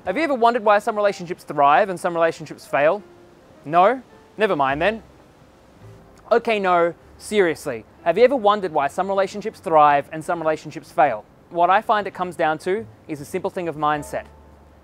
Have you ever wondered why some relationships thrive and some relationships fail? No? Never mind then. Okay, no, seriously. Have you ever wondered why some relationships thrive and some relationships fail? What I find it comes down to is a simple thing of mindset.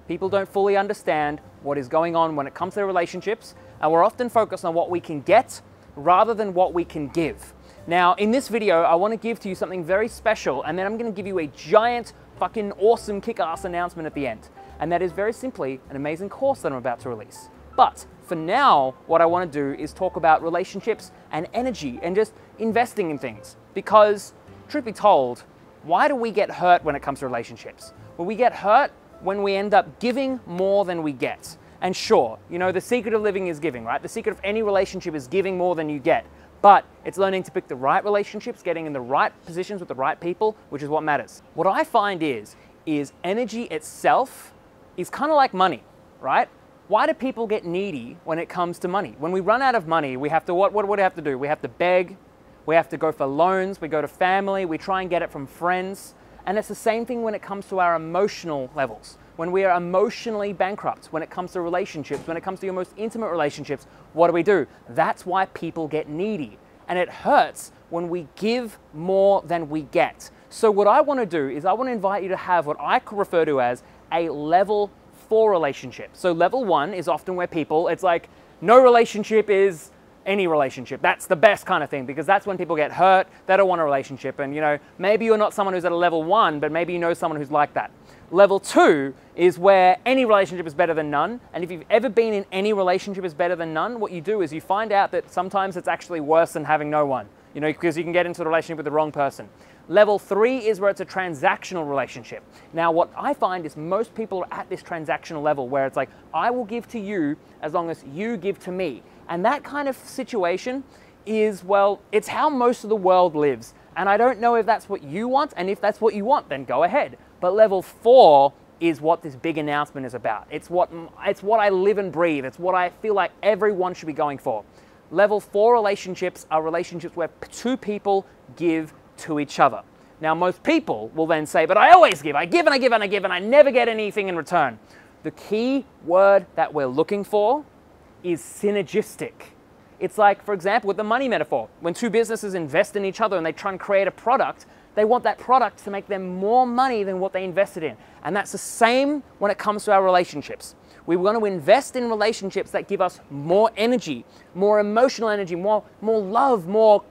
People don't fully understand what is going on when it comes to relationships, and we're often focused on what we can get rather than what we can give. Now, in this video, I want to give to you something very special, and then I'm going to give you a giant, fucking awesome, kick-ass announcement at the end. And that is very simply an amazing course that I'm about to release. But for now, what I want to do is talk about relationships and energy and just investing in things. Because, truth be told, why do we get hurt when it comes to relationships? Well, we get hurt when we end up giving more than we get. And sure, you know, the secret of living is giving, right? The secret of any relationship is giving more than you get. But it's learning to pick the right relationships, getting in the right positions with the right people, which is what matters. What I find is energy itself is kind of like money, right? Why do people get needy when it comes to money? When we run out of money, we have to, what do we have to do? We have to beg, we have to go for loans, we go to family, we try and get it from friends. And it's the same thing when it comes to our emotional levels. When we are emotionally bankrupt, when it comes to relationships, when it comes to your most intimate relationships, what do? That's why people get needy. And it hurts when we give more than we get. So what I want to do is I want to invite you to have what I could refer to as a level 4 relationship. So level 1 is often where people, it's like no relationship is any relationship. That's the best kind of thing, because that's when people get hurt, they don't want a relationship. And you know, maybe you're not someone who's at a level 1, but maybe you know someone who's like that. Level 2 is where any relationship is better than none. And if you've ever been in any relationship is better than none, what you do is you find out that sometimes it's actually worse than having no one, you know, because you can get into the relationship with the wrong person. Level 3 is where it's a transactional relationship. Now, what I find is most people are at this transactional level where it's like, I will give to you as long as you give to me. And that kind of situation is, well, it's how most of the world lives. And I don't know if that's what you want, and if that's what you want, then go ahead. But level 4 is what this big announcement is about. It's what I live and breathe. It's what I feel like everyone should be going for. Level 4 relationships are relationships where two people give to each other. Now, most people will then say, but I always give. I give and I give and I give and I never get anything in return. The key word that we're looking for is synergistic. It's like, for example, with the money metaphor. When two businesses invest in each other and they try and create a product, they want that product to make them more money than what they invested in. And that's the same when it comes to our relationships. We want to invest in relationships that give us more energy, more emotional energy, more love, more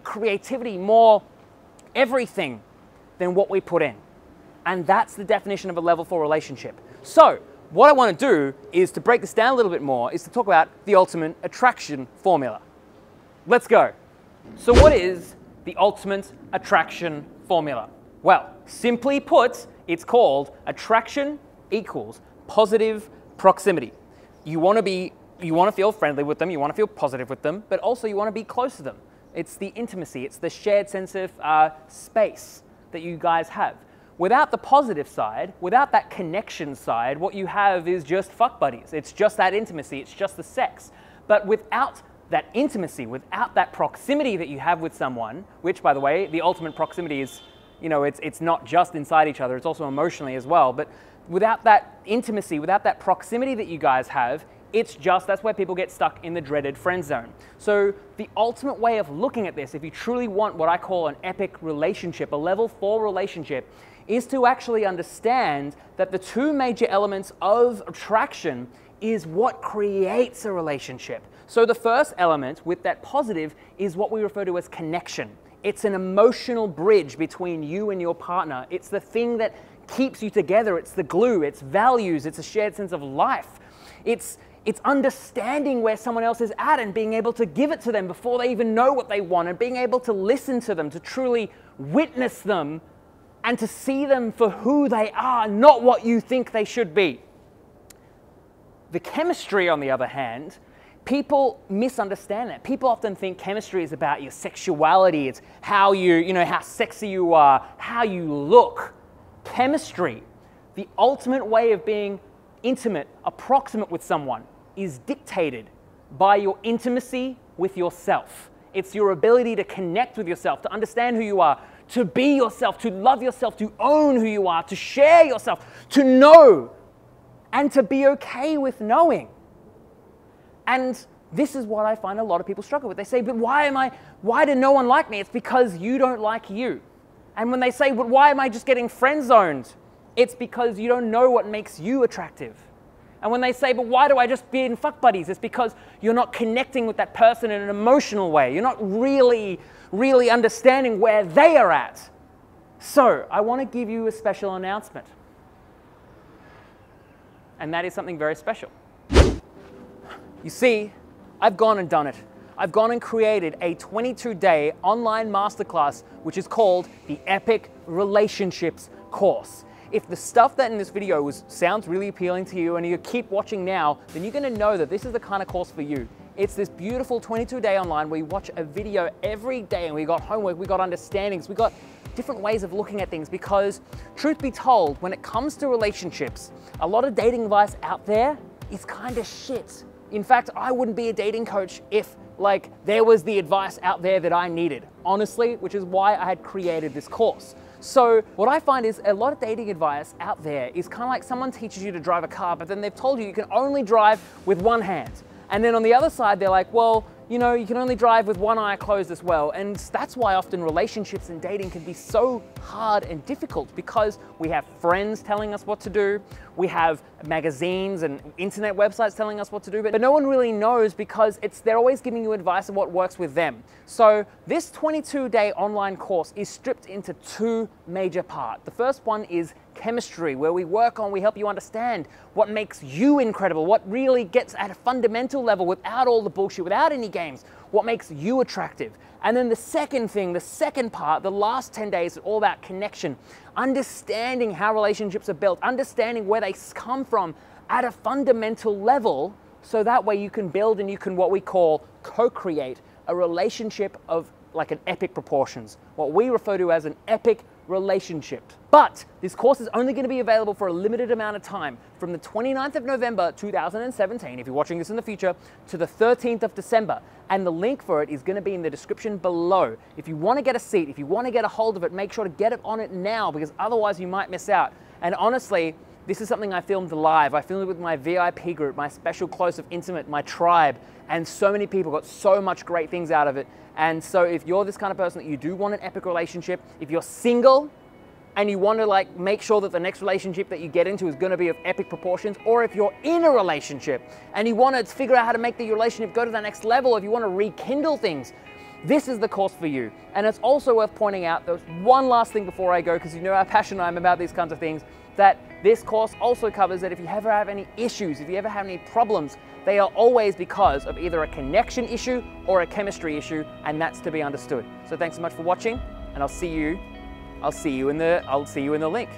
creativity, more everything than what we put in. And that's the definition of a level 4 relationship. So what I want to do is to break this down a little bit more, is to talk about the ultimate attraction formula. Let's go. So what is the ultimate attraction formula? Well, simply put, it's called attraction equals positive proximity. You want to feel friendly with them, you want to feel positive with them, but also you want to be close to them. It's the intimacy, it's the shared sense of space that you guys have. Without the positive side, without that connection side, what you have is just fuck buddies. It's just that intimacy, it's just the sex. But without that intimacy, without that proximity that you have with someone, which, by the way, the ultimate proximity is, you know, it's not just inside each other, it's also emotionally as well. But without that intimacy, without that proximity that you guys have, that's where people get stuck in the dreaded friend zone. So the ultimate way of looking at this, if you truly want what I call an epic relationship, a level 4 relationship, is to actually understand that the two major elements of attraction is what creates a relationship. So the first element with that positive is what we refer to as connection. It's an emotional bridge between you and your partner. It's the thing that keeps you together. It's the glue, it's values, it's a shared sense of life. It's understanding where someone else is at and being able to give it to them before they even know what they want, and being able to listen to them, to truly witness them, and to see them for who they are, not what you think they should be. The chemistry, on the other hand, people misunderstand that. People often think chemistry is about your sexuality. It's how how sexy you are, how you look. Chemistry, the ultimate way of being intimate, approximate with someone, is dictated by your intimacy with yourself. It's your ability to connect with yourself, to understand who you are, to be yourself, to love yourself, to own who you are, to share yourself, to know and to be okay with knowing. And this is what I find a lot of people struggle with. They say, but why did no one like me? It's because you don't like you. And when they say, but why am I just getting friend zoned? It's because you don't know what makes you attractive. And when they say, but why do I just be in fuck buddies? It's because you're not connecting with that person in an emotional way. You're not really understanding where they are at. So I want to give you a special announcement. And that is something very special. You see, I've gone and done it. I've gone and created a 22-day online masterclass, which is called the Epic Relationships course. If the stuff that in this video sounds really appealing to you and you keep watching now, then you're going to know that this is the kind of course for you. It's this beautiful 22-day online where you watch a video every day, and we got homework, we got understandings, we got different ways of looking at things, because truth be told, when it comes to relationships, a lot of dating advice out there is kind of shit. In fact, I wouldn't be a dating coach if there was the advice out there that I needed, honestly, which is why I had created this course. So what I find is a lot of dating advice out there is kind of like someone teaches you to drive a car, but then they've told you can only drive with one hand. And then on the other side, they're like, well, you know, you can only drive with one eye closed as well. And that's why often relationships and dating can be so hard and difficult, because we have friends telling us what to do. We have magazines and internet websites telling us what to do, but no one really knows, because they're always giving you advice on what works with them. So this 22-day online course is stripped into two major parts. The first one is chemistry, where we help you understand what makes you incredible, what really gets at a fundamental level without all the bullshit, without any games, what makes you attractive. And then the second thing, the second part, the last 10 days is all about connection, understanding how relationships are built, understanding where they come from at a fundamental level, so that way you can build and you can what we call co-create a relationship of like an epic proportions, what we refer to as an epic relationship. But this course is only going to be available for a limited amount of time, from the 29th of November 2017, if you're watching this in the future, to the 13th of December. And the link for it is going to be in the description below. If you want to get a seat, if you want to get a hold of it, make sure to get it on it now, because otherwise you might miss out. And honestly, this is something I filmed live. I filmed it with my VIP group, my special close of intimate, my tribe, and so many people got so much great things out of it. And so if you're this kind of person that you do want an epic relationship, if you're single and you want to make sure that the next relationship that you get into is going to be of epic proportions, or if you're in a relationship and you want to figure out how to make the relationship go to the next level, if you want to rekindle things, this is the course for you. And it's also worth pointing out, there's one last thing before I go, because you know how passionate I am about these kinds of things, that this course also covers that if you ever have any issues, if you ever have any problems, they are always because of either a connection issue or a chemistry issue, and that's to be understood. So thanks so much for watching, and I'll see you in the link.